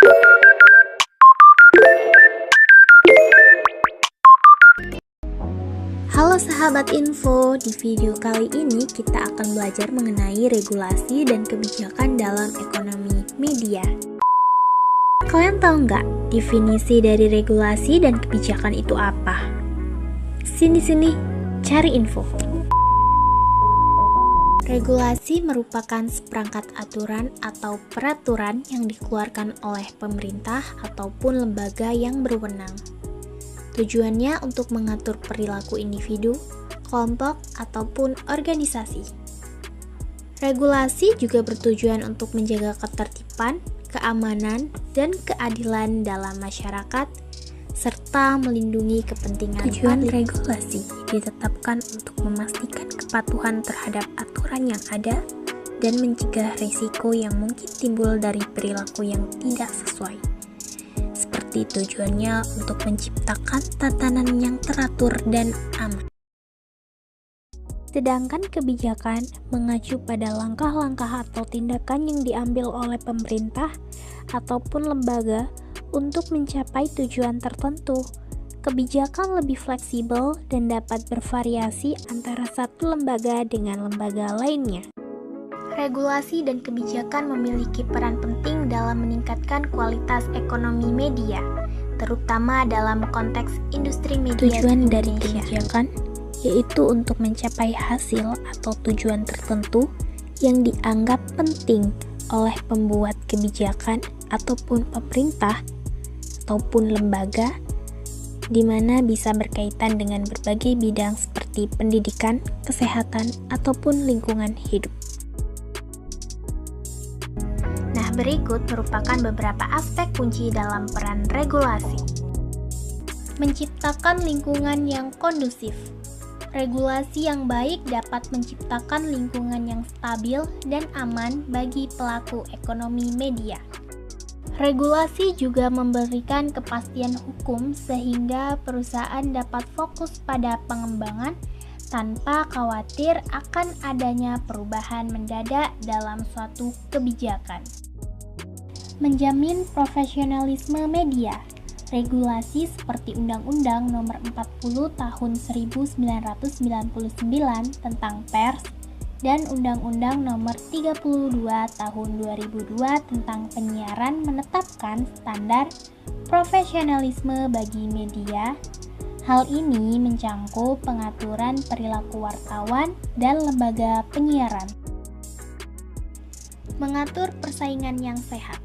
Halo sahabat info, di video kali ini kita akan belajar mengenai regulasi dan kebijakan dalam ekonomi media. Kalian tahu nggak definisi dari regulasi dan kebijakan itu apa? Sini, cari info. Regulasi merupakan seperangkat aturan atau peraturan yang dikeluarkan oleh pemerintah ataupun lembaga yang berwenang. Tujuannya untuk mengatur perilaku individu, kelompok, ataupun organisasi. Regulasi juga bertujuan untuk menjaga ketertiban, keamanan, dan keadilan dalam masyarakat, serta melindungi kepentingan. Tujuan regulasi ditetapkan untuk memastikan kepatuhan terhadap aturan yang ada dan mencegah risiko yang mungkin timbul dari perilaku yang tidak sesuai. Tujuannya untuk menciptakan tatanan yang teratur dan aman. Sedangkan kebijakan mengacu pada langkah-langkah atau tindakan yang diambil oleh pemerintah ataupun lembaga untuk mencapai tujuan tertentu. Kebijakan lebih fleksibel dan dapat bervariasi antara satu lembaga dengan lembaga lainnya. Regulasi dan kebijakan memiliki peran penting dalam meningkatkan kualitas ekonomi media, terutama dalam konteks industri media. Tujuan dari kebijakan yaitu untuk mencapai hasil atau tujuan tertentu yang dianggap penting oleh pembuat kebijakan ataupun pemerintah ataupun lembaga, di mana bisa berkaitan dengan berbagai bidang seperti pendidikan, kesehatan, ataupun lingkungan hidup. Berikut merupakan beberapa aspek kunci dalam peran regulasi. Menciptakan lingkungan yang kondusif. Regulasi yang baik dapat menciptakan lingkungan yang stabil dan aman bagi pelaku ekonomi media. Regulasi juga memberikan kepastian hukum sehingga perusahaan dapat fokus pada pengembangan tanpa khawatir akan adanya perubahan mendadak dalam suatu kebijakan. Menjamin profesionalisme media. Regulasi seperti Undang-Undang Nomor 40 Tahun 1999 tentang pers dan Undang-Undang Nomor 32 Tahun 2002 tentang penyiaran menetapkan standar profesionalisme bagi media. Hal ini mencangkup pengaturan perilaku wartawan dan lembaga penyiaran. Mengatur persaingan yang sehat.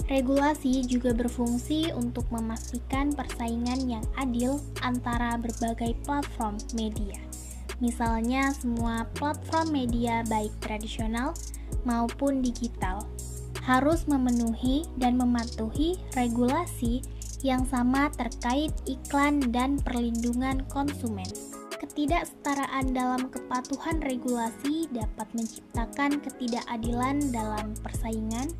Regulasi juga berfungsi untuk memastikan persaingan yang adil antara berbagai platform media. Misalnya, semua platform media baik tradisional maupun digital harus memenuhi dan mematuhi regulasi yang sama terkait iklan dan perlindungan konsumen. Ketidaksetaraan dalam kepatuhan regulasi dapat menciptakan ketidakadilan dalam persaingan,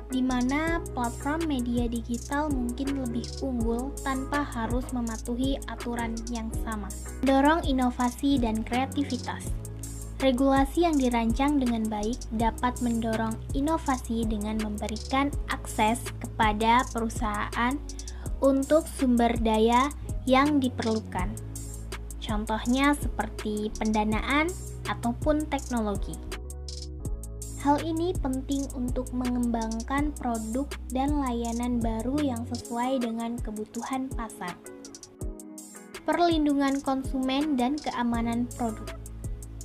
di mana platform media digital mungkin lebih unggul tanpa harus mematuhi aturan yang sama. Mendorong inovasi dan kreativitas. Regulasi yang dirancang dengan baik dapat mendorong inovasi dengan memberikan akses kepada perusahaan untuk sumber daya yang diperlukan. Contohnya seperti pendanaan ataupun teknologi. Hal ini penting untuk mengembangkan produk dan layanan baru yang sesuai dengan kebutuhan pasar. Perlindungan konsumen dan keamanan produk.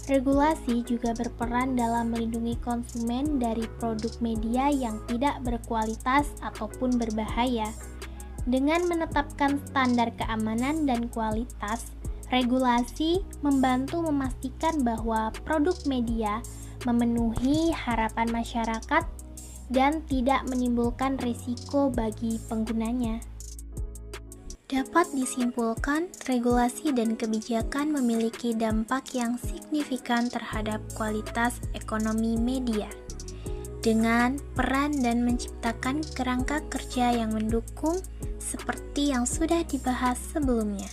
Regulasi juga berperan dalam melindungi konsumen dari produk media yang tidak berkualitas ataupun berbahaya. Dengan menetapkan standar keamanan dan kualitas, regulasi membantu memastikan bahwa produk media memenuhi harapan masyarakat dan tidak menimbulkan risiko bagi penggunanya. Dapat disimpulkan, regulasi dan kebijakan memiliki dampak yang signifikan terhadap kualitas ekonomi media, dengan peran dan menciptakan kerangka kerja yang mendukung seperti yang sudah dibahas sebelumnya.